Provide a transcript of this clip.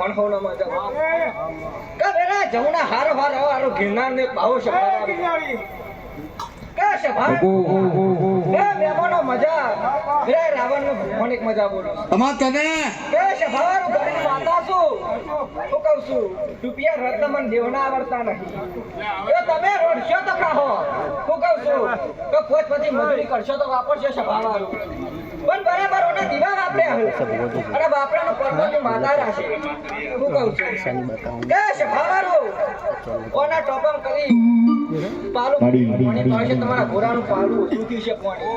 કોણ હોનો મજા કે બેરા જમણા હારો ગિરનાર ને ભાવ છે કે છે ભાઈ કે બેમાનો મજા રે રાવણ નો ભગવાન એક મજા બોલો તમાર તને કે છે ભાવારું ઘરની માતા છું હું કહું છું રૂપિયા રત્ન મન દેવના આવડતા નહીં એ તમે રોડશો તો ખાહો હું કહું છું કે પોત પછી મજૂરી કરશો તો વાપરશો છે ભાવારું પણ બરાબર ઓના દીવા વાપરે અને બાપરાનો પરદોની માતા રાખે હું કહું છું કે છે ભાવારું ઓના ટોપમ કરી પાલું પાણી પાશે તમારા ઘોડાનું પાલું શું થયું છે પાણી